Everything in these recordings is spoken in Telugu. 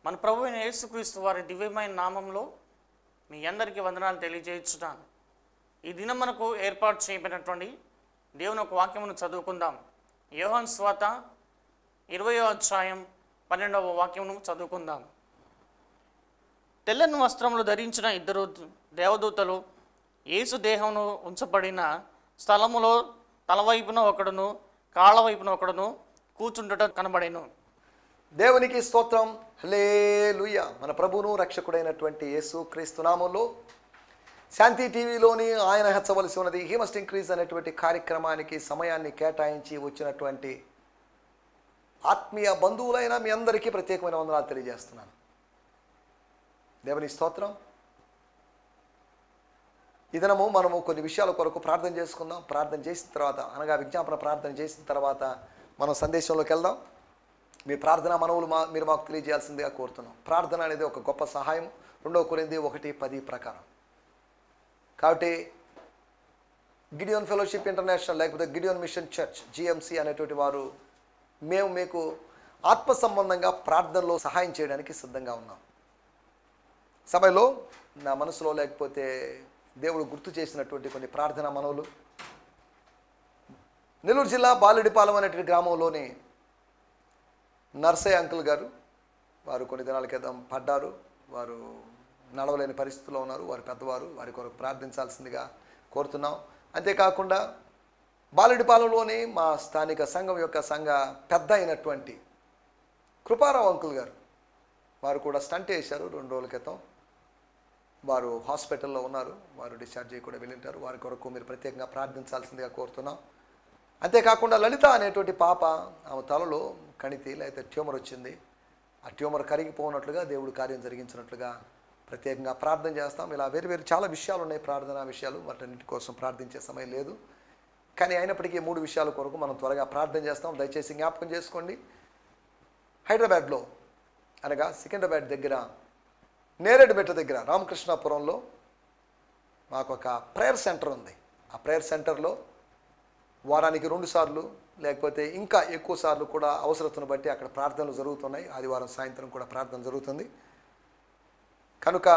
మన ప్రభు అయిన యేసుక్రీస్తు వారి దివ్యమైన నామంలో మీ అందరికీ వందనాలు తెలియజేస్తున్నాను. ఈ దినం మనకు ఏర్పాటు చేయబడినటువంటి దేవుని ఒక వాక్యమును చదువుకుందాం. యోహాను సువార్త 20వ అధ్యాయం 12వ వాక్యమును చదువుకుందాం. తెల్లని వస్త్రములు ధరించిన ఇద్దరు దేవదూతలు యేసు దేహమును ఉంచబడిన స్థలములో తలవైపున ఒకడును కాళ్ళ వైపున ఒకడును కూర్చుండుట కనబడెను. దేవునికి స్తోత్రం. హల్లెలూయా. మన ప్రభువును రక్షకుడైనటువంటి యేసు క్రీస్తు నామములో శాంతి టీవీలోని ఆయన హెచ్చవలసి ఉన్నది హీ మస్ట్ ఇంక్రీజ్ అనేటువంటి కార్యక్రమానికి సమయాన్ని కేటాయించి వచ్చినటువంటి ఆత్మీయ బంధువులైన మీ అందరికీ ప్రత్యేకమైన వందనాలు తెలియజేస్తున్నాను. దేవుని స్తోత్రం. ఈ దినము మనము కొన్ని విషయాల కొరకు ప్రార్థన చేసుకుందాం. ప్రార్థన చేసిన తర్వాత అనగా విజ్ఞాపన ప్రార్థన చేసిన తర్వాత మనం సందేశంలోకి వెళ్దాం. మీ ప్రార్థన మనవులు మీరు మాకు తెలియజేయాల్సిందిగా కోరుతున్నాం. ప్రార్థన అనేది ఒక గొప్ప సహాయం. 2 కొరింథీ 1:10 ప్రకారం. కాబట్టి గిడియోన్ ఫెలోషిప్ ఇంటర్నేషనల్ లేకపోతే గిడియోన్ మిషన్ చర్చ్ GMC అనేటువంటి వారు మేము మీకు ఆత్మ సంబంధంగా ప్రార్థనలో సహాయం చేయడానికి సిద్ధంగా ఉన్నాం. సమయంలో నా మనసులో లేకపోతే దేవుడు గుర్తు చేసినటువంటి కొన్ని ప్రార్థన మనవులు నెల్లూరు జిల్లా బాలుడిపాలెం అనేటువంటి గ్రామంలోని నర్సయ్య అంకుల్ గారు వారు కొన్ని దినాల క్రితం పడ్డారు. వారు నడవలేని పరిస్థితుల్లో ఉన్నారు. వారు పెద్దవారు. వారి కొరకు ప్రార్థించాల్సిందిగా కోరుతున్నాం. అంతేకాకుండా బాలుడిపాలెంలోని మా స్థానిక సంఘం యొక్క సంఘ పెద్ద అయినటువంటి కృపారావు అంకుల్ గారు వారు కూడా స్టంట్ వేశారు 2 రోజుల క్రితం. వారు హాస్పిటల్లో ఉన్నారు. వారు డిశ్చార్జ్ అయ్యి కూడా వెళ్ళింటారు. వారి కొరకు మీరు ప్రత్యేకంగా ప్రార్థించాల్సిందిగా కోరుతున్నాం. అంతేకాకుండా లలిత అనేటువంటి పాప ఆమె తలలో కణితి లేకపోతే ట్యూమర్ వచ్చింది. ఆ ట్యూమర్ కరిగిపోనట్లుగా దేవుడు కార్యం జరిగించినట్లుగా ప్రత్యేకంగా ప్రార్థన చేస్తాం. ఇలా వేరు చాలా విషయాలు ఉన్నాయి, ప్రార్థనా విషయాలు. వాటన్నిటి కోసం ప్రార్థించే సమయం లేదు. కానీ అయినప్పటికీ 3 విషయాల కొరకు మనం త్వరగా ప్రార్థన చేస్తాం. దయచేసి జ్ఞాపకం చేసుకోండి. హైదరాబాద్లో అనగా సికింద్రాబాద్ దగ్గర నేరేడుమెట్ట దగ్గర రామకృష్ణాపురంలో మాకు ఒక ప్రేయర్ సెంటర్ ఉంది. ఆ ప్రేయర్ సెంటర్లో వారానికి 2 సార్లు లేకపోతే ఇంకా ఎక్కువ సార్లు కూడా అవసరతను బట్టి అక్కడ ప్రార్థనలు జరుగుతున్నాయి. ఆదివారం సాయంత్రం కూడా ప్రార్థన జరుగుతుంది. కనుక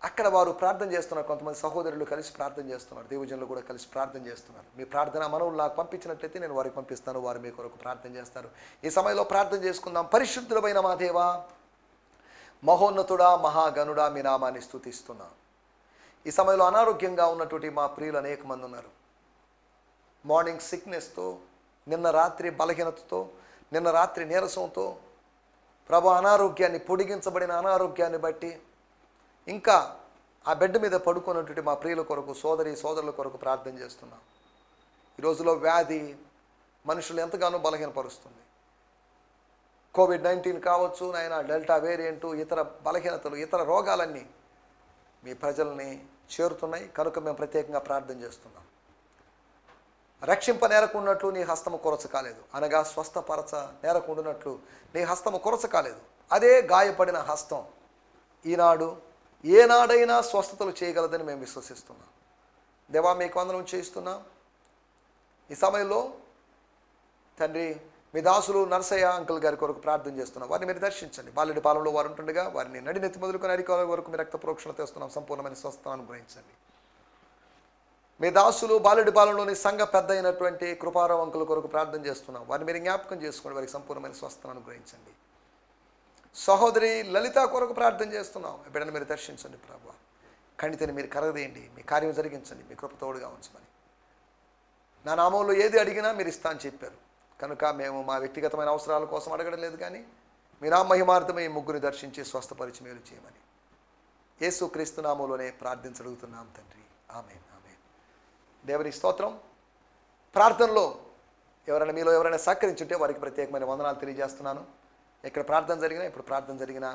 అక్కడ వారు ప్రార్థన చేస్తున్నారు. కొంతమంది సహోదరులు కలిసి ప్రార్థన చేస్తున్నారు. దేవజనులు కూడా కలిసి ప్రార్థన చేస్తున్నారు. మీ ప్రార్థన మనవులు నాకు పంపించినట్లయితే నేను వారికి పంపిస్తాను. వారు మీ కొరకు ప్రార్థన చేస్తారు. ఈ సమయంలో ప్రార్థన చేసుకుందాం. పరిశుద్ధుడమైన మా దేవా, మహోన్నతుడా, మహాగణుడా, మీ నామాన్ని స్తుతిస్తున్నాం. ఈ సమయంలో అనారోగ్యంగా ఉన్నటువంటి మా ప్రియులు అనేక మంది ఉన్నారు. మార్నింగ్ సిక్నెస్తో, నిన్న రాత్రి బలహీనతతో, నిన్న రాత్రి నీరసంతో, ప్రభు అనారోగ్యాన్ని పొడిగించబడిన అనారోగ్యాన్ని బట్టి ఇంకా ఆ బెడ్ మీద పడుకున్నటువంటి మా ప్రియుల కొరకు సోదరుల కొరకు ప్రార్థన చేస్తున్నాం. ఈ రోజులో వ్యాధి మనుషులు ఎంతగానో బలహీనపరుస్తుంది. COVID-19 కావచ్చు, నాయన డెల్టా వేరియంటు, ఇతర బలహీనతలు, ఇతర రోగాలన్నీ మీ ప్రజల్ని చేరుతున్నాయి. కనుక మేము ప్రత్యేకంగా ప్రార్థన చేస్తున్నాం. రక్షింప నేరకుండాట్లు నీ హస్తము కొరచ కాలేదు, అనగా స్వస్థపరచ నేరకుండాట్లు నీ హస్తము కొరచ కాలేదు. అదే గాయపడిన హస్తం ఈనాడు ఏనాడైనా స్వస్థతలు చేయగలదని మేము విశ్వసిస్తున్నాం. దేవా, మీకు వందనం చేయిస్తున్నాం. ఈ సమయంలో తండ్రి మీ దాసులు నర్సయ్య అంకుల్ గారి కొరకు ప్రార్థన చేస్తున్నాం. వారిని మీరు దర్శించండి. బాలుడిపాలెంలో వారు ఉంటుండగా వారిని నడినెత్తి మొదలుకొని అరికాల వరకు మీ రక్త ప్రోక్షణ తెస్తున్నాం. సంపూర్ణమైన స్వస్థతను అనుగ్రహించండి. మీ దాసులు బాలుడిపాలెంలోని సంఘ పెద్ద అయినటువంటి కృపారావు అంకుల్ కొరకు ప్రార్థన చేస్తున్నాం. వారిని మీరు జ్ఞాపకం చేసుకోండి. వారికి సంపూర్ణమైన స్వస్థతను అనుగ్రహించండి. సహోదరి లలిత కొరకు ప్రార్థన చేస్తున్నాం. బిడ్డను మీరు దర్శించండి. ప్రభువా, కణితిని మీరు కరగదేయండి. మీ కార్యం జరిగించండి. మీ కృప తోడుగా ఉంచమని. నా నామంలో ఏది అడిగినా మీరు ఇస్తా అని చెప్పారు. కనుక మేము మా వ్యక్తిగతమైన అవసరాల కోసం అడగడం లేదు, కానీ మీ నా మహిమార్థమే ఈ ముగ్గురిని దర్శించి స్వస్థపరిచి మేలు చేయమని యేసు క్రీస్తు నామంలోనే ప్రార్థించగలుగుతున్నాం తండ్రి. ఆమేన్. దేవుని స్తోత్రం. ప్రార్థనలో మీలో ఎవరైనా సహకరించుంటే వారికి ప్రత్యేకమైన వందనాలు తెలియజేస్తున్నాను. ఎక్కడ ప్రార్థన జరిగినా, ఇప్పుడు ప్రార్థన జరిగినా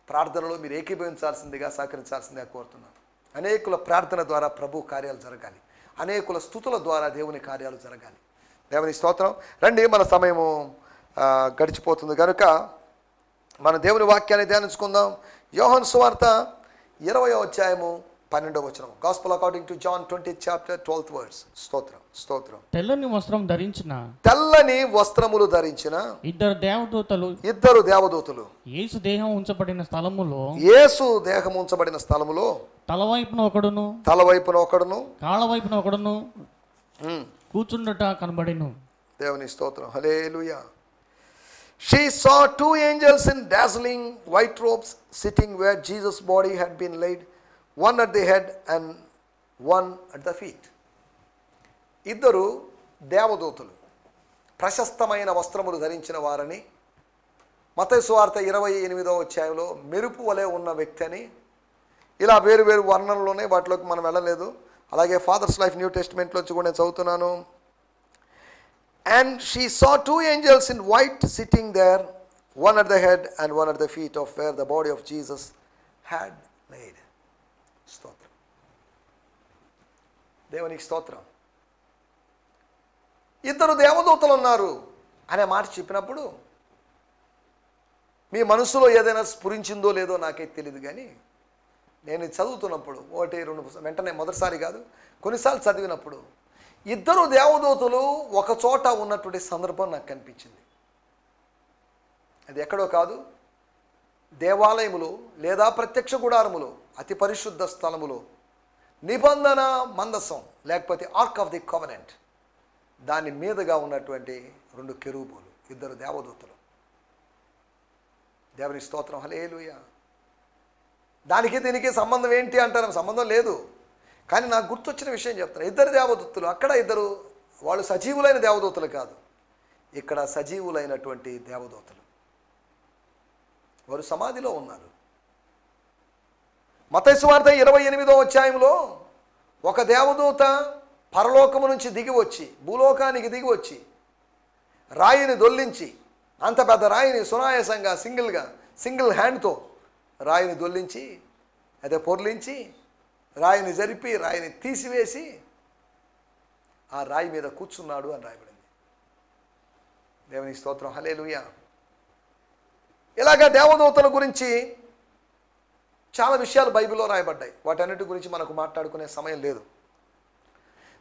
ప్రార్థనలో మీరు ఏకీభవించాల్సిందిగా, సహకరించాల్సిందిగా కోరుతున్నాను. అనేకుల ప్రార్థన ద్వారా ప్రభు కార్యాలు జరగాలి. అనేకుల స్తుతుల ద్వారా దేవుని కార్యాలు జరగాలి. దేవుని స్తోత్రం. రండి, మన సమయము గడిచిపోతుంది కనుక మన దేవుని వాక్యాన్ని ధ్యానించుకుందాం. యోహాను సువార్త 20వ అధ్యాయము 12వ వచనం. Gospel according to John 20th chapter 12th verse. స్తోత్రం స్తోత్రం. తెల్లని వస్త్రం ధరించిన తెల్లని వస్త్రములు ధరించిన ఇద్దరు దేవదూతలు యేసు దేహం ఉంచబడిన స్థలములో తలవైపున ఒకడును కాళ్ళవైపున ఒకడును కూర్చుండట కనబడెను. దేవుని స్తోత్రం. హల్లెలూయా. She saw two angels in dazzling white robes sitting where Jesus' body had been laid, one at the head and one at the feet. ఇద్దరు దేవదూతలు ప్రశస్తమైన వస్త్రములు ధరించిన వారని, మత్తయి సువార్త 28వ అధ్యాయంలో మెరుపు వలె ఉన్న వ్యక్తి అని, ఇలా వేరు వేరు వర్ణనలోనే, వాటిలోకి మనం వెళ్ళలేదు. అలాగే ఫాదర్స్ లైఫ్ న్యూ టెస్టిమెంట్లోంచి కూడా నేను చదువుతున్నాను. And she saw two angels in white sitting there, one at the head and one at the feet of where the body of Jesus had laid. స్తోత్రం. దేవునికి స్తోత్రం. ఇద్దరు దేవదూతలు ఉన్నారు అనే మాట చెప్పినప్పుడు మీ మనసులో ఏదైనా స్ఫురించిందో లేదో నాకైతే తెలియదు, కానీ నేను చదువుతున్నప్పుడు ఒకటి రెండు వెంటనే మొదటిసారి కాదు, కొన్నిసార్లు చదివినప్పుడు ఇద్దరు దేవదూతలు ఒక చోట ఉన్నటువంటి సందర్భం నాకు కనిపించింది. అది ఎక్కడో కాదు, దేవాలయములో లేదా ప్రత్యక్ష గుడారములో, అతి పరిశుద్ధ స్థలములో, నిబంధన మందసం లేకపోతే ఆర్క్ ఆఫ్ ది కవెనెంట్, దాని మీదుగా ఉన్నటువంటి రెండు కెరూబులు, ఇద్దరు దేవదూతలు. దేవుని స్తోత్రం. హల్లెలూయా. దానికి దీనికి సంబంధం ఏంటి అంటారు, సంబంధం లేదు. కానీ నాకు గుర్తొచ్చిన విషయం చెప్తాను. ఇద్దరు దేవదూతలు, అక్కడ ఇద్దరు, వాళ్ళు సజీవులైన దేవదూతలు కాదు, ఇక్కడ సజీవులైనటువంటి దేవదూతలు. వారు సమాధిలో ఉన్నారు. మత్తయి సువార్త 28వ అధ్యాయంలో ఒక దేవదూత పరలోకము నుంచి దిగి వచ్చి, భూలోకానికి దిగి వచ్చి, రాయిని దొల్లించి, అంత పెద్ద రాయిని సునాయాసంగా సింగిల్ హ్యాండ్తో రాయిని దొల్లించి, అదే పొర్లించి, రాయిని జరిపి, రాయిని తీసివేసి ఆ రాయి మీద కూర్చున్నాడు అని రాయబడింది. దేవుని స్తోత్రం. హల్లెలూయా. ఇలాగా దేవదూతల గురించి చాలా విషయాలు బైబిల్లో రాయబడ్డాయి. వాటన్నిటి గురించి మనకు మాట్లాడుకునే సమయం లేదు.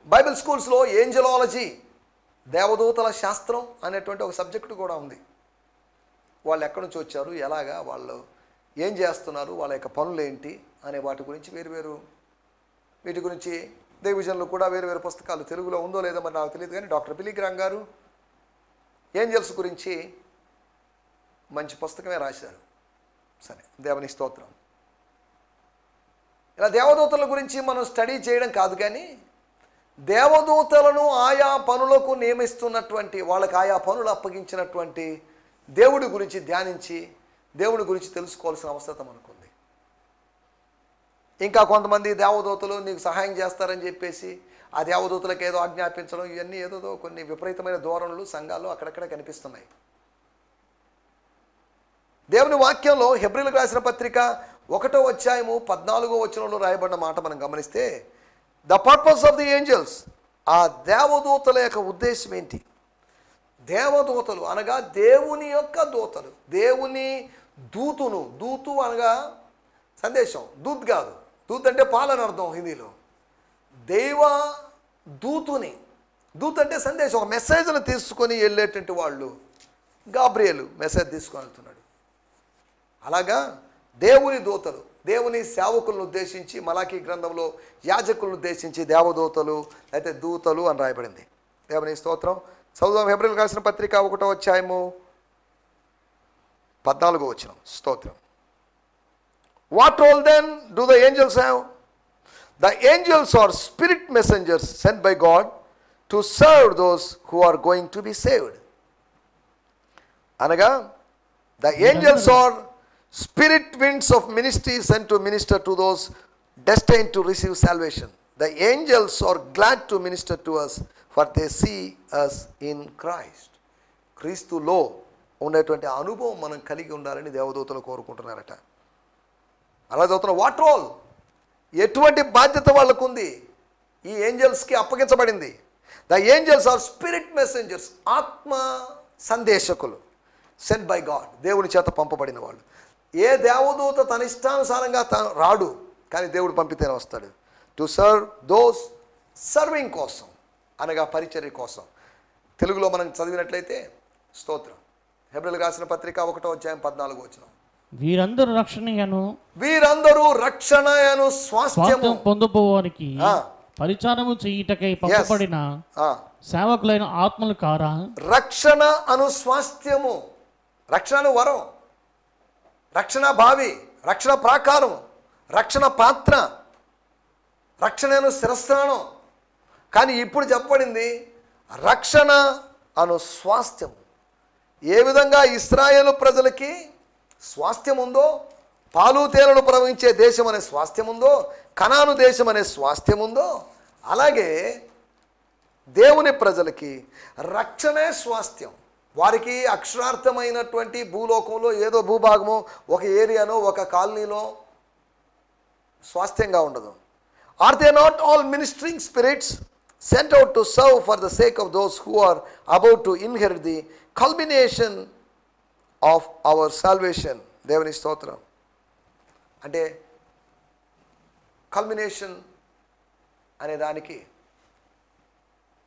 బైబిల్ స్కూల్స్లో ఏంజలాలజీ, దేవదూతల శాస్త్రం అనేటువంటి ఒక సబ్జెక్టు కూడా ఉంది. వాళ్ళు ఎక్కడి నుంచి వచ్చారు, ఎలాగా, వాళ్ళు ఏం చేస్తున్నారు, వాళ్ళ యొక్క పనులు ఏంటి అనే వాటి గురించి వీటి గురించి దేవిజన్లు కూడా వేరు పుస్తకాలు, తెలుగులో ఉందో లేదో మరి నాకు తెలియదు, కానీ డాక్టర్ పిలిగ్రామ్ గారు ఏంజల్స్ గురించి మంచి పుస్తకమే రాశారు. సరే, దేవుని స్తోత్రం. ఇలా దేవదూతల గురించి మనం స్టడీ చేయడం కాదు, కానీ దేవదూతలను ఆయా పనులకు నియమిస్తున్నటువంటి, వాళ్ళకి ఆయా పనులు అప్పగించినటువంటి దేవుడి గురించి ధ్యానించి దేవుడి గురించి తెలుసుకోవాల్సిన అవసరం మనకుంది. ఇంకా కొంతమంది దేవదూతలు నీకు సహాయం చేస్తారని చెప్పేసి ఆ దేవదూతలకు ఏదో ఆజ్ఞాపించడం, ఇవన్నీ ఏదో కొన్ని విపరీతమైన ధోరణులు సంఘాల్లో అక్కడక్కడ కనిపిస్తున్నాయి. దేవుని వాక్యంలో హెబ్రీయులకు రాసిన పత్రిక 1వ అధ్యాయము 14వ వచనంలో రాయబడిన మాట మనం గమనిస్తే, the purpose of the angels, ఆ దేవదూతల యొక్క ఉద్దేశం ఏంటి? దేవదూతలు అనగా దేవుని యొక్క దూతలు, దేవుని దూతు అనగా సందేశం, దూత్ కాదు, దూత్ అంటే పాలని అర్థం హిందీలో. దైవ దూత్ అంటే సందేశం, ఒక మెసేజ్ను తీసుకొని వెళ్ళేటువంటి వాళ్ళు. గాబ్రియేలు మెసేజ్ తీసుకొని వెళ్తున్నాడు. అలాగా దేవుని దూతలు, దేవుని సేవకులను ఉద్దేశించి మలాకీ గ్రంథంలో యాజకులను ఉద్దేశించి దేవదూతలు అయితే దూతలు అని రాయబడింది. దేవుని స్తోత్రం. చదువుదాం హెబ్రీయులకు రాసిన పత్రిక 1వ అధ్యాయము 14వ వచనం. స్తోత్రం. What role then do the angels have? The angels are spirit messengers sent by God to serve those who are going to be saved. అనగా the angels are spirit winds of ministry sent to minister to those destined to receive salvation. The angels are glad to minister to us, for they see us in Christ. క్రీస్తులో ఉండేటువంటి అనుభవం మనం కలిగి ఉండాలని దేవదూతలు కోరుకుంటున్నారట. అలా చదువుతున్న వాట్ రోల్, ఎటువంటి బాధ్యత వాళ్ళకు ఉంది, ఈ ఏంజల్స్కి అప్పగించబడింది. The angels are spirit messengers, ఆత్మ సందేశకులు, సెంట్ బై గాడ్, దేవుని చేత పంపబడిన వాళ్ళు. ఏ దేవదూత తన ఇష్టానుసారంగా రాడు, కానీ దేవుడు పంపితేనే వస్తాడు. టు సర్వ్ దోస్ సర్వింగ్ కోసం, అనగా పరిచర్య కోసం. తెలుగులో మనం చదివినట్లయితే స్తోత్రం. హెబ్రీయులకు రాసిన పత్రిక 1:14 వీరందరూ రక్షణయను స్వాస్థ్యము పొందుకోవానికి పరిచారము చేయుటకై పంపబడిన సేవకులైన ఆత్మలు కారా? రక్షణ అను స్వాస్థ్యము, రక్షణ వరం, రక్షణ భావి, రక్షణ ప్రాకారం, రక్షణ పాత్ర, రక్షణను శిరస్త్రాణం. కానీ ఇప్పుడు చెప్పబడింది రక్షణ అను స్వాస్థ్యం. ఏ విధంగా ఇశ్రాయేలు ప్రజలకి స్వాస్థ్యం ఉందో, పాలు తేనెలు ప్రవహించే దేశం అనే స్వాస్థ్యం ఉందో, కనాను దేశం అనే స్వాస్థ్యం ఉందో, అలాగే దేవుని ప్రజలకి రక్షణే స్వాస్థ్యం. వారికి అక్షరార్థమైనటువంటి భూలోకంలో ఏదో భూభాగమో, ఒక ఏరియానో, ఒక కాలనీలో స్వాస్థ్యంగా ఉండదు. Are they not all ministering spirits sent out to serve for the sake of those who are about to inherit the culmination of our salvation? దేవుని స్తోత్రం. అంటే కల్మినేషన్ అనే దానికి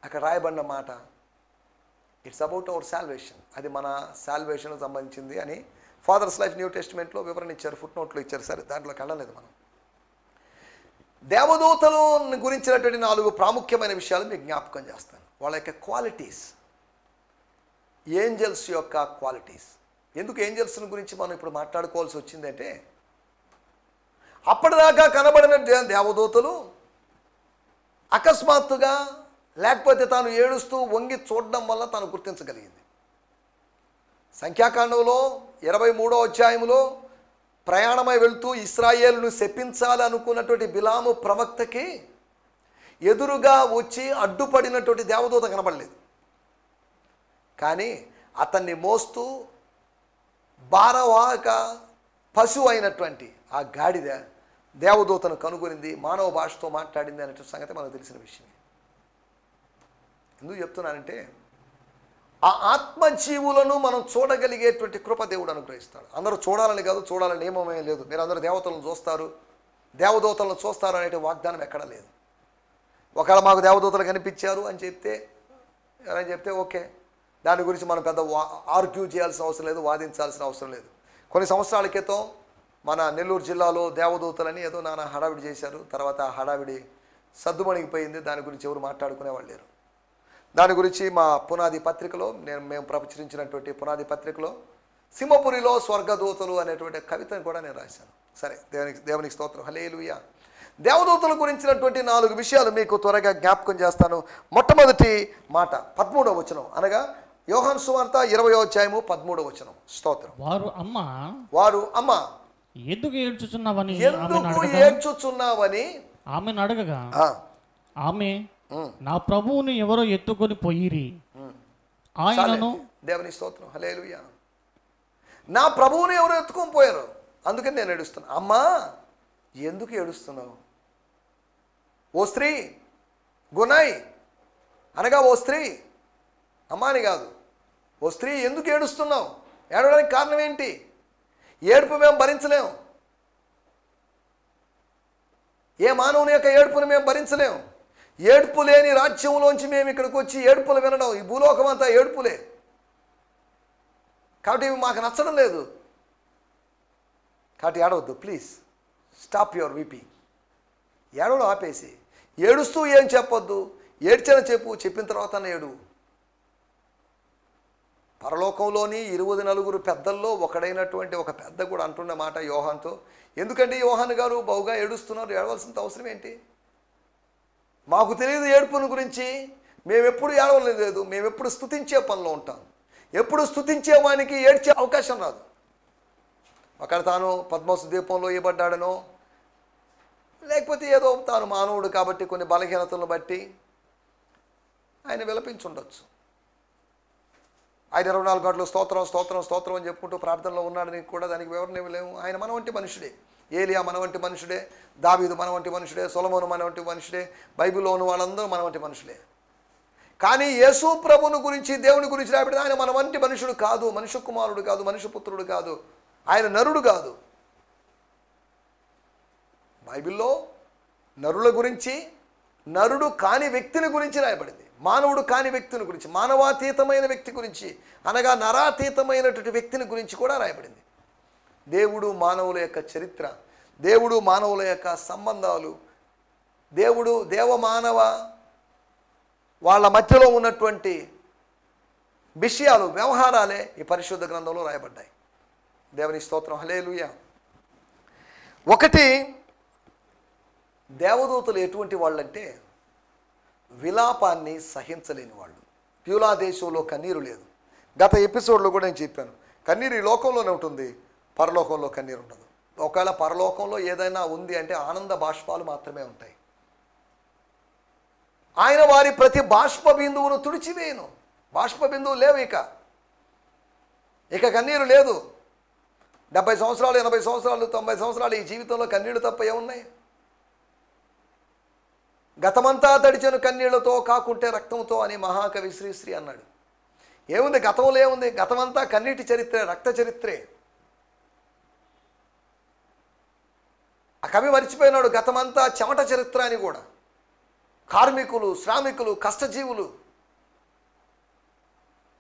అక్కడ రాయబడిన మాట, ఇట్స్ అబౌట్ అవర్ సాల్వేషన్. అది మన సాల్వేషన్కు సంబంధించింది అని ఫాదర్స్ లైఫ్ న్యూ టెస్టిమెంట్లో వివరణ ఇచ్చారు, ఫుట్ నోట్లో ఇచ్చారు. సరే, దాంట్లోకి వెళ్ళలేదు మనం. దేవదూతలు గురించినటువంటి 4 ప్రాముఖ్యమైన విషయాలు మీకు జ్ఞాపకం చేస్తాను. వాళ్ళ యొక్క క్వాలిటీస్, ఏంజల్స్ యొక్క క్వాలిటీస్. ఎందుకు ఏంజల్స్ గురించి మనం ఇప్పుడు మాట్లాడుకోవాల్సి వచ్చిందంటే, అప్పటిదాకా కనబడిన దేవదూతలు అకస్మాత్తుగా, లేకపోతే తాను ఏడుస్తూ వంగి చూడడం వల్ల తాను గుర్తించగలిగింది. సంఖ్యాకాండంలో 23వ అధ్యాయంలో ప్రయాణమై వెళ్తూ ఇశ్రాయేలును శపించాలి అనుకున్నటువంటి బిలాము ప్రవక్తకి ఎదురుగా వచ్చి అడ్డుపడినటువంటి దేవదూత కనబడలేదు. కానీ అతన్ని మోస్తూ భారవాహక పశువు అయినటువంటి ఆ గాడిద దేవదూతను కనుగొనింది, మానవ భాషతో మాట్లాడింది అనేటువంటి సంగతి మనకు తెలిసిన విషయమే. ఎందుకు చెప్తున్నానంటే, ఆ ఆత్మజీవులను మనం చూడగలిగేటువంటి కృప దేవుడు అనుగ్రహిస్తాడు. అందరూ చూడాలని కాదు, చూడాలని నియమమే లేదు. మీరు అందరూ దేవతలను చూస్తారు, దేవదూతలను చూస్తారు అనే వాగ్దానం ఎక్కడా లేదు. ఒకవేళ మాకు దేవదూతలు కనిపించారు అని చెప్తే ఓకే, దాని గురించి మనం పెద్ద ఆర్గ్యూ చేయాల్సిన అవసరం లేదు, వాదించాల్సిన అవసరం లేదు. కొన్ని సంవత్సరాల క్రితం మన నెల్లూరు జిల్లాలో దేవదూతలని ఏదో నానా హడావిడి చేశారు. తర్వాత ఆ హడావిడి సద్దుమణిగిపోయింది. దాని గురించి ఎవరు మాట్లాడుకునేవాళ్ళు లేరు. దాని గురించి మా పునాది పత్రికలో, మేము ప్రచురించినటువంటి పునాది పత్రికలో సింహపురిలో స్వర్గదూతలు అనేటువంటి కవితను కూడా నేను రాశాను. సరే, దేవునికి స్తోత్రం, హల్లెలూయా. దేవదూతల గురించినటువంటి 4 విషయాలు మీకు త్వరగా జ్ఞాపకం చేస్తాను. మొట్టమొదటి మాట 13వ వచనం, అనగా యోహాను సువార్త 20వ అధ్యాయము 13వ వచనం. స్తోత్రం. వారు అమ్మ ఎందుకు ఏడ్చుచున్నావని ఆమెను అడగగా, ఆమె నా ప్రభువుని ఎవరో ఎత్తుకొని పోయిరి, ఆయనను. దేవుని స్తోత్రం, హల్లెలూయా. నా ప్రభువుని ఎవరో ఎత్తుకొని పోయారు, అందుకని నేను ఏడుస్తున్నా. అమ్మా, ఎందుకు ఏడుస్తున్నావు? ఓ స్త్రీ, గునాయ్, అనగా ఓ స్త్రీ, అమ్మాని కాదు, ఓ స్త్రీ ఎందుకు ఏడుస్తున్నావు? ఏడవడానికి కారణం ఏంటి? ఏడుపు మేము భరించలేము. ఏ మానవుని యొక్క ఏడుపుని మేము భరించలేము. ఏడుపు లేని రాజ్యంలోంచి మేము ఇక్కడికి వచ్చి ఏడుపులు వినడం, ఈ భూలోకం అంతా ఏడుపులే. కాబట్టి ఇవి మాకు నచ్చడం లేదు. కాబట్టి ఏడవద్దు, ప్లీజ్ స్టాప్ యువర్ వీపీ. ఏడవడం ఆపేసి ఏడుస్తూ ఏం చెప్పొద్దు, ఏడ్చిన చెప్పిన తర్వాత ఏడు. పరలోకంలోని 24 పెద్దల్లో ఒకడైనటువంటి ఒక పెద్ద కూడా అంటున్న మాట యోహాన్తో, ఎందుకంటే యోహాను గారు బహుగా ఏడుస్తున్నారు, ఏడవలసిన అవసరం ఏంటి? మాకు తెలియదు ఏడుపుని గురించి, మేమెప్పుడు ఏడవలేదు, మేమెప్పుడు స్తుతించే పనిలో ఉంటాం. ఎప్పుడు స్తుతించే వానికి ఏడ్చే అవకాశం రాదు. అక్కడ తాను పద్మోస్ ద్వీపంలో ఇవ్వబడ్డాడనో, లేకపోతే ఏదో తాను మానవుడు కాబట్టి కొన్ని బలహీనతలను బట్టి ఆయన విలపించుండొచ్చు. ఆయన 24 గంటలు స్తోత్రం స్తోత్రం స్తోత్రం అని చెప్పుకుంటూ ప్రార్థనలో ఉన్నాడని కూడా దానికి వివరణ ఇవ్వలేము. ఆయన మన వంటి మనుషుడే, ఏలియా మన వంటి మనుషుడే, దావీదు మన వంటి మనుషుడే, సొలొమోను మన వంటి మనుషుడే, బైబిల్లో ఉన్న వాళ్ళందరూ మన వంటి మనుషులే. కానీ యేసు ప్రభువుని గురించి, దేవుని గురించి రాబడితే ఆయన మన వంటి మనుషుడు కాదు, మనుష్య కుమారుడు కాదు, మనుష్య పుత్రుడు కాదు, ఆయన నరుడు కాదు. బైబిల్లో నరుల గురించి, నరుడు కాని వ్యక్తిని గురించి రాయబడింది. మానవుడు కాని వ్యక్తిని గురించి, మానవాతీతమైన వ్యక్తి గురించి, అనగా నరాతీతమైనటువంటి వ్యక్తిని గురించి కూడా రాయబడింది. దేవుడు మానవుల యొక్క చరిత్ర, దేవుడు మానవుల యొక్క సంబంధాలు, దేవమానవ వాళ్ళ మధ్యలో ఉన్నటువంటి విషయాలు, వ్యవహారాలే ఈ పరిశుద్ధ గ్రంథంలో రాయబడ్డాయి. దేవుని స్తోత్రం, హల్లెలూయా. ఒకటి, దేవదూతలు ఎటువంటి వాళ్ళంటే విలాపాన్ని సహించలేని వాళ్ళు. ప్యూలా దేశంలో కన్నీరు లేదు. గత ఎపిసోడ్లో కూడా నేను చెప్పాను, కన్నీరు ఈ లోకంలోనే ఉంటుంది, పరలోకంలో కన్నీరు ఉండదు. ఒకవేళ పరలోకంలో ఏదైనా ఉంది అంటే ఆనంద బాష్పాలు మాత్రమే ఉంటాయి. ఆయన వారి ప్రతి బాష్ప బిందువును తుడిచివేయను. బాష్ప బిందువు లేవు, ఇక కన్నీరు లేదు. 70 సంవత్సరాలు, 80 సంవత్సరాలు, 90 సంవత్సరాలు ఈ జీవితంలో కన్నీళ్లు తప్ప ఏమున్నాయి? గతమంతా తడిచెను కన్నీళ్లతో కాకుంటే రక్తంతో అని మహాకవి శ్రీశ్రీ అన్నాడు. ఏముంది గతంలో? ఏముంది? గతమంతా కన్నీటి చరిత్రే, రక్త చరిత్రే. ఆ కవి మర్చిపోయినాడు గతమంతా చెమట చరిత్ర అని కూడా. కార్మికులు, శ్రామికులు, కష్టజీవులు,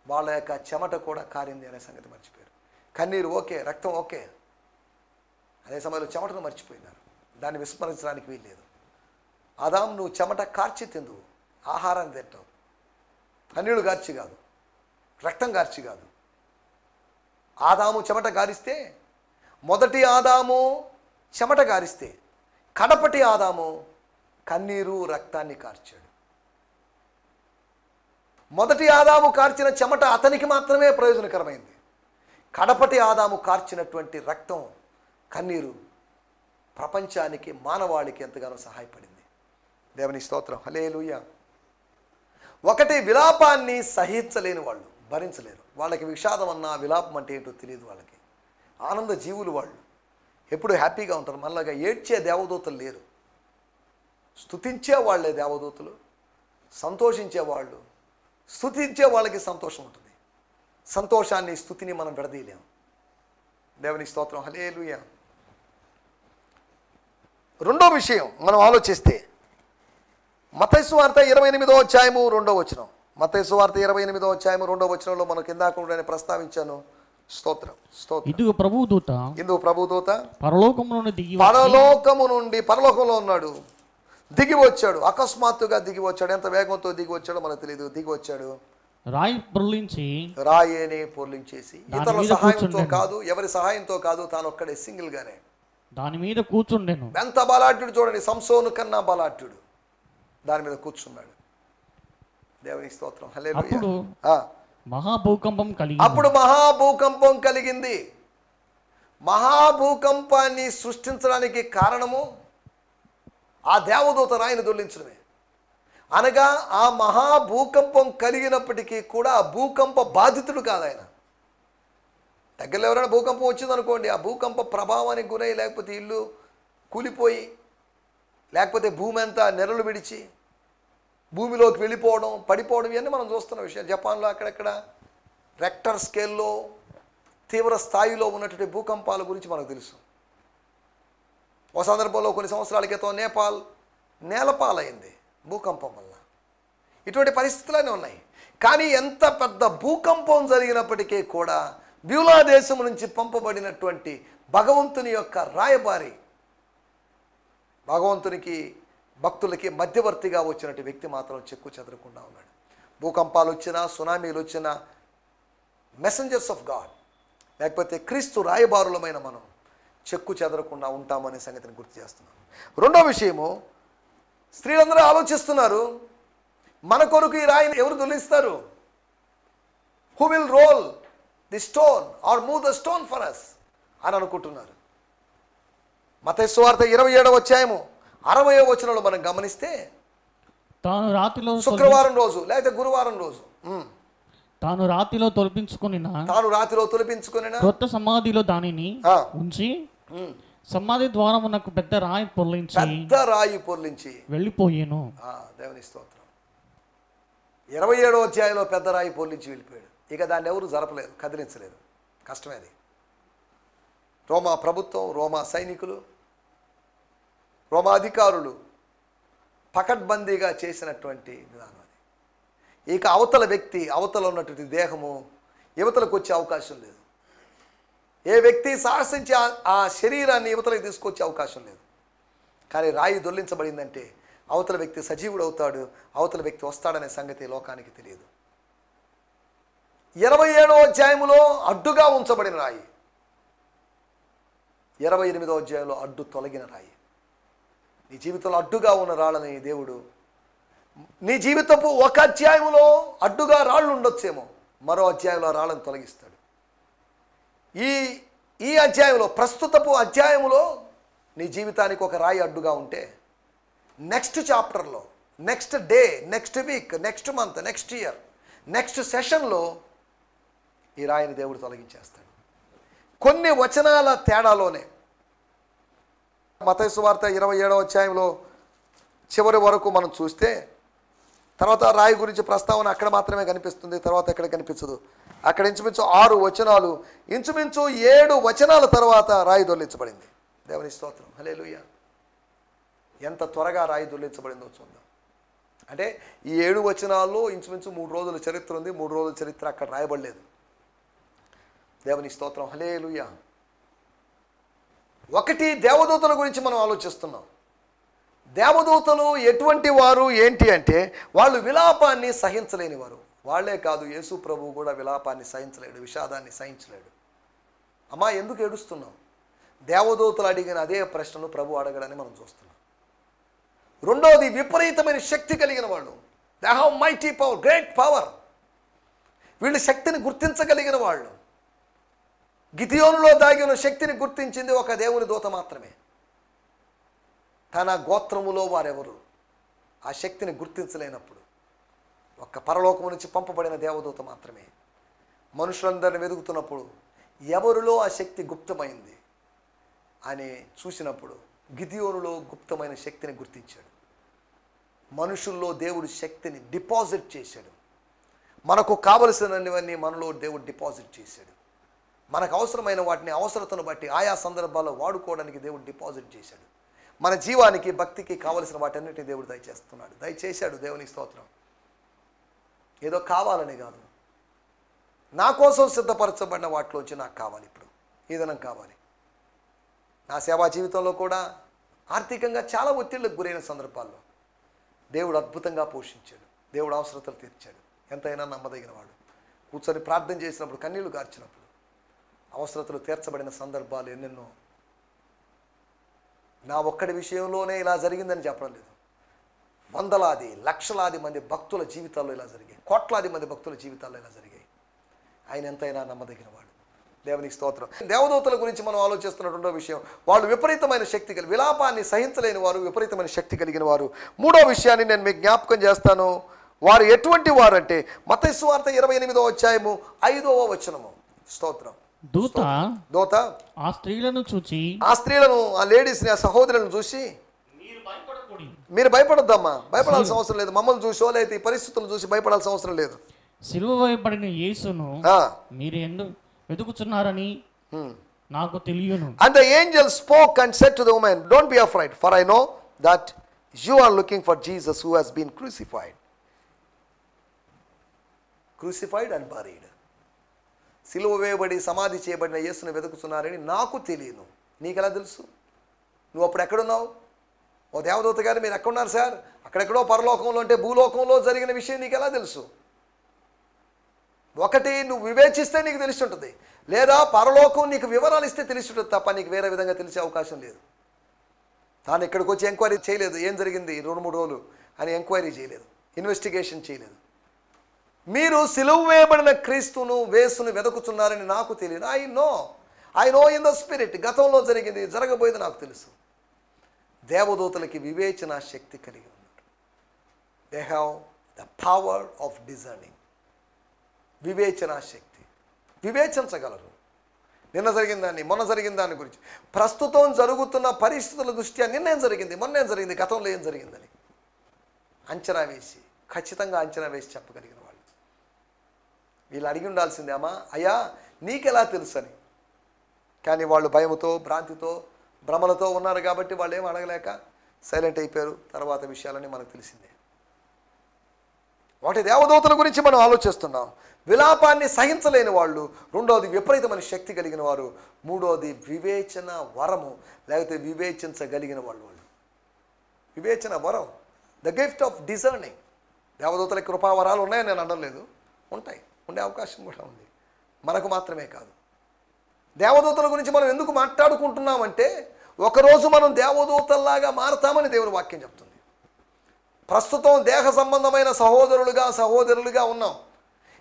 వాళ్ళ యొక్క చెమట కూడా కారింది అనే సంగతి మర్చిపోయారు. కన్నీరు ఓకే, రక్తం ఓకే, అదే సమయంలో చెమటను మర్చిపోయినారు. దాన్ని విస్మరించడానికి వీల్లేదు. ఆదాం, నువ్వు చెమట కార్చి తిందువు, ఆహారాన్ని తింటావు, కన్నీళ్ళు గార్చి కాదు, రక్తం గార్చి కాదు. ఆదాము చెమట గారిస్తే, మొదటి ఆదాము చెమట గారిస్తే, కడపటి ఆదాము కన్నీరు రక్తాన్ని కార్చాడు. మొదటి ఆదాము కార్చిన చెమట అతనికి మాత్రమే ప్రయోజనకరమైంది. కడపటి ఆదాము కార్చినటువంటి రక్తం, కన్నీరు ప్రపంచానికి, మానవాళికి ఎంతగానో సహాయపడింది. దేవుని స్తోత్రం, హల్లెలూయా. ఒకటి, విలాపాన్ని సహించలేని వాళ్ళు, భరించలేరు. వాళ్ళకి విషాదం అన్నా విలాపం అంటే ఏంటో తెలియదు. వాళ్ళకి ఆనంద జీవులు వాళ్ళు, ఎప్పుడు హ్యాపీగా ఉంటారు. మనలాగా ఏడ్చే దేవదూతలు లేరు. స్తుతించే వాళ్ళే దేవదూతలు, సంతోషించేవాళ్ళు. స్తుతించే వాళ్ళకి సంతోషం ఉంటుంది. సంతోషాన్ని, స్తుతిని మనం విడదీయలేము. దేవుని స్తోత్రం, హల్లెలూయా. రెండో విషయం మనం ఆలోచిస్తే, మత్తయి సువార్త 28వ అధ్యాయము 2వ వచనం. మత్తయి సువార్త 28వ అధ్యాయము 2వ వచనంలో మనకు ఇందాక నేను ప్రస్తావించాను. స్తోత్రం, స్తోత్రం. ఇందుకు ప్రభుదూత పరలోకంలో ఉన్నాడు, దిగి వచ్చాడు. అకస్మాత్తుగా దిగి వచ్చాడు. ఎంత వేగంతో దిగి వచ్చాడో మనకు తెలియదు. దిగి వచ్చాడు, రాయిని పొర్లించేసి, ఇతరుల సహాయంతో కాదు, ఎవరి సహాయంతో కాదు, తాను ఒక్కడే సింగిల్ గానే దాని మీద కూర్చుండెను. ఎంత బలాఢ్యుడు చూడండి, సంసోను కన్నా బలాఢ్యుడు దాని మీద కూర్చున్నాడు. దేవుని స్తోత్రం, హల్లెలూయా. అప్పుడు మహాభూకంపం కలిగింది. మహాభూకంపాన్ని సృష్టించడానికి కారణము ఆ దేవదూత రాయిని దొర్లించడమే. అనగా ఆ మహాభూకంపం కలిగినప్పటికీ కూడా ఆ భూకంప బాధితుడు కాదు ఆయన. దగ్గరలో ఎవరైనా భూకంపం వచ్చిందనుకోండి, ఆ భూకంప ప్రభావానికి గురై, లేకపోతే ఇల్లు కూలిపోయి, లేకపోతే భూమి అంతా నెరలు విడిచి భూమిలోకి వెళ్ళిపోవడం, పడిపోవడం, ఇవన్నీ మనం చూస్తున్న విషయం. జపాన్లో అక్కడెక్కడ రెక్టర్ స్కేల్లో తీవ్ర స్థాయిలో ఉన్నటువంటి భూకంపాల గురించి మనకు తెలుసు. ఒక సందర్భంలో కొన్ని సంవత్సరాల క్రితం నేపాల్ నేలపాలైంది భూకంపం వల్ల. ఇటువంటి పరిస్థితులనే ఉన్నాయి. కానీ ఎంత పెద్ద భూకంపం జరిగినప్పటికీ కూడా బ్యూలా దేశం నుంచి పంపబడినటువంటి భగవంతుని యొక్క రాయబారి, భగవంతునికి భక్తులకి మధ్యవర్తిగా వచ్చినట్టు వ్యక్తి మాత్రం చెక్కు చెదరకుండా ఉన్నాడు. భూకంపాలు వచ్చినా, సునామీలు వచ్చినా, మెసెంజర్స్ ఆఫ్ గాడ్, లేకపోతే క్రీస్తు రాయబారులమైన మనం చెక్కు చెదరకుండా ఉంటామనే సంగతిని గుర్తు చేస్తున్నాం. రెండో విషయము, స్త్రీలందరూ ఆలోచిస్తున్నారు, మన కొరకు ఈ రాయిని ఎవరు దొలిస్తారు? Who will roll the stone or move the stone for us అని అనుకుంటున్నారు. మత్తయి సువార్త 27వ అధ్యాయము 60వ వచనంలో మనం గమనిస్తే, తాను రాతిలో శుక్రవారం రోజు లేకపోతే గురువారం రోజు తాను రాతిలో తొలిపించుకుని కొత్త సమాధిలో దానిని ఉంచి సమాధి ద్వారమునకు పెద్ద రాయి పొర్లించి వెళ్ళిపోయాను. దేవుని స్తోత్రం. 27వ అధ్యాయంలో పెద్ద రాయి పొర్లించి వెళ్ళిపోయాడు. ఇక దాన్ని ఎవరు జరపలేదు, కదిలించలేదు. కష్టమేది. రోమా ప్రభుత్వం, రోమా సైనికులు రోమాధికారులు పకడ్బందీగా చేసినటువంటి విధానం అది. ఇక అవతల వ్యక్తి, అవతల ఉన్నటువంటి దేహము యువతలకు వచ్చే అవకాశం లేదు. ఏ వ్యక్తి సాహసించి ఆ శరీరాన్ని యువతలకు తీసుకొచ్చే అవకాశం లేదు. కానీ రాయి దొర్లించబడిందంటే అవతల వ్యక్తి సజీవుడు అవుతాడు, అవతల వ్యక్తి వస్తాడనే సంగతి లోకానికి తెలియదు. 27వ అధ్యాయములో అడ్డుగా ఉంచబడిన రాయి, 28వ అధ్యాయంలో అడ్డు తొలగిన రాయి. నీ జీవితంలో అడ్డుగా ఉన్న రాళ్ళని దేవుడు, నీ జీవితపు ఒక అధ్యాయంలో అడ్డుగా రాళ్ళు ఉండొచ్చేమో, మరో అధ్యాయంలో రాళ్ళను తొలగిస్తాడు. ఈ అధ్యాయంలో, ప్రస్తుతపు అధ్యాయంలో నీ జీవితానికి ఒక రాయి అడ్డుగా ఉంటే, నెక్స్ట్ చాప్టర్లో, next day, next week, next month, next year, next సెషన్లో ఈ రాయిని దేవుడు తొలగించేస్తాడు. కొన్ని వచనాల తేడాలోనే. మత్తయి సువార్త 27వ అధ్యాయంలో చివరి వరకు మనం చూస్తే, తర్వాత రాయి గురించి ప్రస్తావన అక్కడ మాత్రమే కనిపిస్తుంది, తర్వాత ఎక్కడ కనిపించదు. అక్కడ ఇంచుమించు 6 వచనాలు, ఇంచుమించు 7 వచనాల తర్వాత రాయి దొర్లించబడింది. దేవుని స్తోత్రం, హల్లెలూయా. ఎంత త్వరగా రాయి దొర్లించబడిందో చూద్దాం. అంటే ఈ 7 వచనాల్లో ఇంచుమించు 3 రోజుల చరిత్ర ఉంది. 3 రోజుల చరిత్ర అక్కడ రాయబడలేదు. దేవుని స్తోత్రం, హల్లెలూయా. ఒకటి, దేవదూతల గురించి మనం ఆలోచిస్తున్నాం. దేవదూతలు ఎటువంటి వారు ఏంటి అంటే, వాళ్ళు విలాపాన్ని సహించలేని వారు. వాళ్లే కాదు, యేసు ప్రభువు కూడా విలాపాన్ని సహించలేడు, విషాదాన్ని సహించలేడు. అమ్మా ఎందుకు ఏడుస్తున్నావు? దేవదూతలు అడిగిన అదే ప్రశ్నను ప్రభు అడగడని మనం చూస్తున్నాం. రెండవది, విపరీతమైన శక్తి కలిగిన వాళ్ళు. They have mighty power, great power. వీళ్ళు శక్తిని గుర్తించగలిగిన వాళ్ళు. గిదియోనులో దాగిన శక్తిని గుర్తించింది ఒక దేవుని దూత మాత్రమే. తన గోత్రములో వారెవరు ఆ శక్తిని గుర్తించలేనప్పుడు ఒక్క పరలోకము నుంచి పంపబడిన దేవదూత మాత్రమే. మనుషులందరిని వెతుకుతున్నప్పుడు ఎవరిలో ఆ శక్తి గుప్తమైంది అని చూసినప్పుడు గిదియోనులో గుప్తమైన శక్తిని గుర్తించాడు. మనుషుల్లో దేవుడు శక్తిని డిపాజిట్ చేశాడు. మనకు కావలసినవన్నీ మనలో దేవుడు డిపాజిట్ చేశాడు. మనకు అవసరమైన వాటిని అవసరతను బట్టి ఆయా సందర్భాల్లో వాడుకోవడానికి దేవుడు డిపాజిట్ చేశాడు. మన జీవానికి, భక్తికి కావలసిన వాటన్నిటిని దేవుడు దయచేస్తున్నాడు, దయచేశాడు. దేవుని స్తోత్రం. ఏదో కావాలని కాదు, నా కోసం సిద్ధపరచబడిన వాటిలోంచి నాకు కావాలి, ఇప్పుడు ఏదైనా కావాలి. నా సేవా జీవితంలో కూడా ఆర్థికంగా చాలా ఒత్తిళ్లకు గురైన సందర్భాల్లో దేవుడు అద్భుతంగా పోషించాడు. దేవుడు అవసరతలు తీర్చాడు. ఎంతైనా నమ్మదగినవాడు. కూర్చొని ప్రార్థన చేసినప్పుడు, కన్నీళ్లు గార్చినప్పుడు అవసరతలు తీర్చబడిన సందర్భాలు ఎన్నెన్నో. నా ఒక్కడి విషయంలోనే ఇలా జరిగిందని చెప్పడం లేదు. వందలాది, లక్షలాది మంది భక్తుల జీవితాల్లో ఇలా జరిగాయి. కోట్లాది మంది భక్తుల జీవితాల్లో ఇలా జరిగాయి. ఆయన ఎంతైనా నమ్మదగినవాడు. దేవునికి స్తోత్రం. దేవదూతల గురించి మనం ఆలోచిస్తున్న రెండో విషయం, వాళ్ళు విపరీతమైన శక్తి కలిగి, విలాపాన్ని సహించలేని వారు, విపరీతమైన శక్తి కలిగిన వారు. మూడో విషయాన్ని నేను మీకు జ్ఞాపకం చేస్తాను. వారు ఎటువంటి వారు అంటే, మత్తయి సువార్త 28వ అధ్యాయము 5వ వచనము. స్తోత్రం. దూత ఆ స్త్రీలను చూచి, ఆ స్త్రీలను, ఆ లేడీస్ని, ఆ సహోదరులను చూసి, మీరు భయపడొద్దమ్మా, భయపడాల్సిన అవసరం లేదు. మమ్మల్ని చూసో లేదా ఈ పరిస్థితులను చూసి భయపడాల్సిన అవసరం లేదు. సిలువ వేయబడిన యేసును మీరు ఎందుకు వెతుకుచున్నారని నాకు తెలియను. And the angel spoke and said to the woman, don't be afraid, for I know that you are looking for Jesus who has been crucified. Crucified and buried. సిలువ వేయబడి సమాధి చేయబడిన యేసును వెతుకుతున్నారని నాకు తెలియను. నీకెలా తెలుసు? నువ్వు అప్పుడు ఎక్కడున్నావు? ఓ దేవదూత గారు, మీరు ఎక్కడున్నారు సార్? అక్కడెక్కడో పరలోకంలో అంటే భూలోకంలో జరిగిన విషయం నీకు ఎలా తెలుసు? ఒకటి, నువ్వు వివేచిస్తే నీకు తెలిసి ఉంటుంది, లేదా పరలోకం నీకు వివరాలు ఇస్తే తెలిసి ఉంటుంది తప్ప నీకు వేరే విధంగా తెలిసే అవకాశం లేదు. తాను ఇక్కడికి వచ్చి ఎంక్వైరీ చేయలేదు, ఏం జరిగింది 2-3 రోజులు అని ఎంక్వైరీ చేయలేదు, ఇన్వెస్టిగేషన్ చేయలేదు. మీరు సిలువ వేయబడిన క్రీస్తును, యేసును వెతుకుతున్నారని నాకు తెలియదు. I know in the spirit. గతంలో జరిగింది, జరగబోయేది నాకు తెలుసు. దేవదూతలకి వివేచన శక్తి కలిగి ఉన్నారు. They have the power of discerning. వివేచనా శక్తి, వివేచించగలరు. నిన్న జరిగిన దాన్ని, మొన్న జరిగిన దాని గురించి, ప్రస్తుతం జరుగుతున్న పరిస్థితుల దృష్ట్యా నిన్నేం జరిగింది, మొన్నేం జరిగింది, గతంలో ఏం జరిగిందని అంచనా వేసి, ఖచ్చితంగా అంచనా వేసి చెప్పగలిగిన వాళ్ళు. వీళ్ళు అడిగి ఉండాల్సిందే, అమ్మా అయ్యా నీకెలా తెలుసు అని. కానీ వాళ్ళు భయముతో, భ్రాంతితో, భ్రమలతో ఉన్నారు కాబట్టి వాళ్ళు ఏం అడగలేక సైలెంట్ అయిపోయారు. తర్వాత విషయాలన్నీ మనకు తెలిసిందే. వాటి దేవదూతల గురించి మనం ఆలోచిస్తున్నాం. విలాపాన్ని సహించలేని వాళ్ళు, రెండవది విపరీతమైన శక్తి కలిగిన వారు, మూడవది వివేచన వరము లేకపోతే వివేచించగలిగిన వాళ్ళు. వివేచన వరం, ద గిఫ్ట్ ఆఫ్ డిజర్నింగ్. దేవదూతల కృపావరాలు ఉన్నాయని నేను అనలేదు, ఉంటాయి, ఉండే అవకాశం కూడా ఉంది. మనకు మాత్రమే కాదు. దేవదూతల గురించి మనం ఎందుకు మాట్లాడుకుంటున్నామంటే ఒకరోజు మనం దేవదూతల్లాగా మారతామని దేవుని వాక్యం చెప్తుంది. ప్రస్తుతం దేహ సంబంధమైన సహోదరులుగా ఉన్నాం.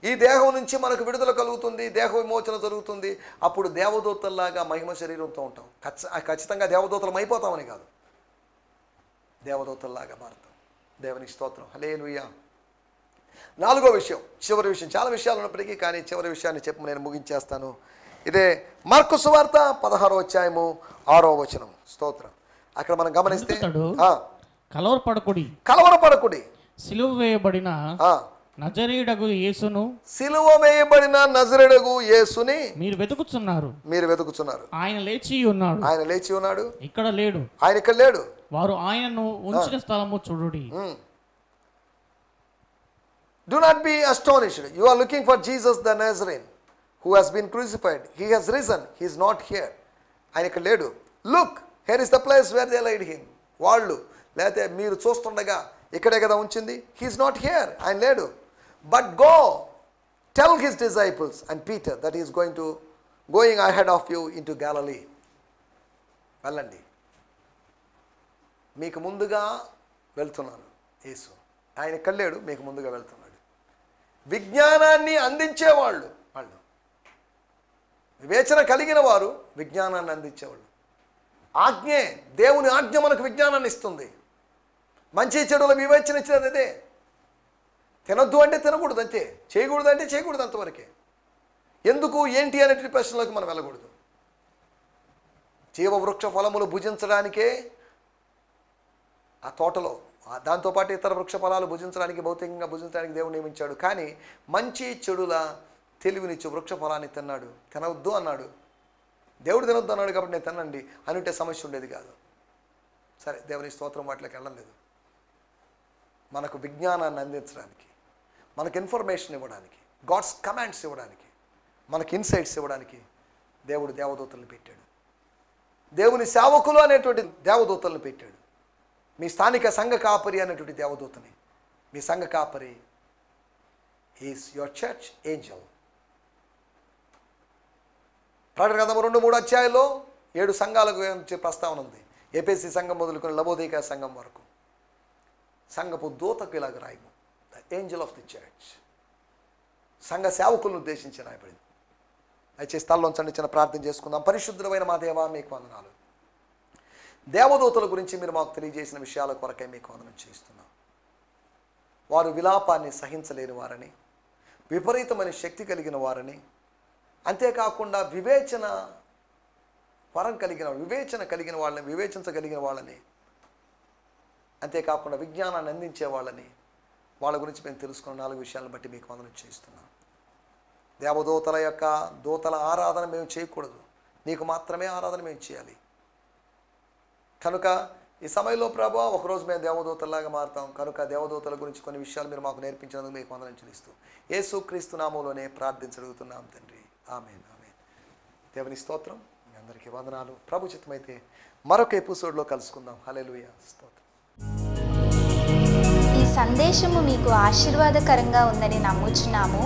ఈ దేహం నుంచి మనకు విడుదల కలుగుతుంది, దేహ విమోచన జరుగుతుంది. అప్పుడు దేవదూతల్లాగా మహిమ శరీరంతో ఉంటాం. ఖచ్చితంగా దేవదూతలం అయిపోతామని కాదు, దేవదూతల్లాగా మారుతాం. దేవునికి స్తోత్రం, హల్లెలూయా. నాలుగో విషయం, చివరి విషయం. చాలా విషయాలు ఉన్నప్పటికీ కానీ చివరి విషయాన్ని చెప్పి నేను ముగించేస్తాను. ఇదే మార్కు సువార్త 16వ అధ్యాయము 6వ వచనం. స్తోత్రం. అక్కడ మనం గమనిస్తే కలవరపడకుడి, సిలువ వేయబడిన నజరేయుడగు యేసును, సిలువ వేయబడిన నజరేయుడగు యేసుని మీరు వెతుకుచున్నారు. ఆయన లేచి ఉన్నాడు, ఇక్కడ లేడు. ఆయన ఇక్కడ లేడు. వారు ఆయనను ఉంచిన స్థలము చూడుడి. Do not be astonished. You are looking for Jesus the Nazarene who has been crucified. He has risen. He is not here. ఆయన ఇక్కడ లేడు. Look, here is the place where they laid him. వాళ్ళు లేకపోతే మీరు చూస్తుండగా ఇక్కడే కదా ఉంచింది. He is not here. ఆయన లేడు. But go, tell his disciples and Peter that he is going ahead of you into Galilee. వెళ్ళండి, మీకు ముందుగా వెళ్తున్నాను. యేసు ఆయన ఇక్కడ లేడు, మీకు ముందుగా వెళ్తున్నాడు. విజ్ఞానాన్ని అందించేవాళ్ళు, వాళ్ళు వివేచన కలిగిన వారు విజ్ఞానాన్ని అందించేవాళ్ళు. ఆజ్ఞే, దేవుని ఆజ్ఞ మనకు విజ్ఞానాన్ని ఇస్తుంది. మంచి చెడుల వివేచన ఇచ్చినది అదే. తినొద్దు అంటే తినకూడదు అంతే, చేయకూడదు అంటే చేయకూడదు అంతవరకే. ఎందుకు ఏంటి అనేటువంటి ప్రశ్నలోకి మనం వెళ్ళకూడదు. జీవవృక్ష ఫలములు భుజించడానికే ఆ తోటలో, దాంతోపాటు ఇతర వృక్ష ఫలాలు భుజించడానికి, భౌతికంగా భుజించడానికి దేవుడు నియమించాడు. కానీ మంచి చెడుల తెలివినిచ్చు వృక్ష ఫలాన్ని తిన్నాడు. తినవద్దు అన్నాడు, దేవుడు తినొద్దు అన్నాడు కాబట్టి నేను తినండి అని ఉంటే సమస్య ఉండేది కాదు. సరే, దేవుని స్తోత్రం, వాటిలోకి వెళ్ళలేదు. మనకు విజ్ఞానాన్ని అందించడానికి, మనకు ఇన్ఫర్మేషన్ ఇవ్వడానికి, గాడ్స్ కమాండ్స్ ఇవ్వడానికి, మనకి ఇన్సైట్స్ ఇవ్వడానికి దేవుడు దేవదూతలను పెట్టాడు. దేవుని సేవకులు అనేటువంటి దేవదూతలను పెట్టాడు. మీ స్థానిక సంఘ కాపరి అనేటువంటి దేవదూతని, మీ సంఘ కాపరి ఈజ్ యువర్ చర్చ్ ఏంజల్. ప్రకటన గ్రంథం 2-3 అధ్యాయాల్లో 7 సంఘాల గురించి ప్రస్తావన ఉంది. ఎఫెసీ సంఘం మొదలుకొని లవోదికయ సంఘం వరకు. సంఘపు దూతకు ఇలాగ రాయము, the angel of the church. సంఘ సేవకులను ఉద్దేశించి రాయబడింది. దయచేసి స్థలంలోంచండి, చిన్న ప్రార్థన చేసుకుందాం. పరిశుద్ధమైన మా దేవా, మీకు వందనాలు. దేవదూతల గురించి మీరు మాకు తెలియజేసిన విషయాల కొరకై మీకు వందనం చేస్తున్నాం. వారు విలాపాన్ని సహించలేని వారని, విపరీతమైన శక్తి కలిగిన వారని, అంతేకాకుండా వివేచన వరం కలిగిన, వివేచించగలిగిన వాళ్ళని, అంతేకాకుండా విజ్ఞానాన్ని అందించే వాళ్ళని, వాళ్ళ గురించి మేము తెలుసుకున్న 4 విషయాలను బట్టి మీకు వందనం చేస్తున్నాం. దూతల ఆరాధన మేము చేయకూడదు, నీకు మాత్రమే ఆరాధన మేము చేయాలి. కనుక ఈ సమయంలో ప్రభువా, ఒకరోజు మేము దేవదూతల్లాగా మారుతాం. కనుక దేవదూతల గురించి కొన్ని విషయాలు మీరు మాకు నేర్పించినందుకు మీకు వందనం చెల్లిస్తూ యేసుక్రీస్తు నామములోనే ప్రార్థించగలుగుతున్నాం తండ్రి. ఆమేన్. దేవుని స్తోత్రం. మీ అందరికీ వందనాలు. ప్రభు చిత్తమైతే మరొక ఎపిసోడ్లో కలుసుకుందాం. హల్లెలూయా. స్తోత్రం. ఈ సందేశము మీకు ఆశీర్వాదకరంగా ఉందని నమ్ముచున్నాము.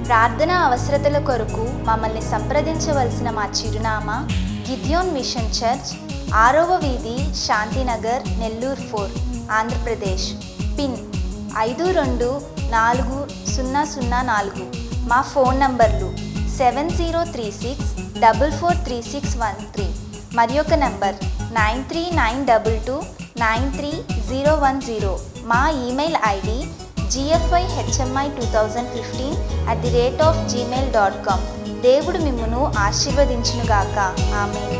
ప్రార్థన అవసరతల కొరకు మమ్మల్ని సంప్రదించవలసిన మా చిరునామా గిద్యోన్ మిషన్ చర్చ్, 6వ వీధి, శాంతినగర్, నెల్లూరు 4, ఆంధ్రప్రదేశ్. పిన్ 524004. మా ఫోన్ నంబర్లు 7036443613 మరి ఒక నంబర్ 9392293010. మా ఈమెయిల్ ఐడి gfihmi2015@gmail.com. దేవుడు మిమ్మును ఆశీర్వదించునుగాక. ఆమేన్.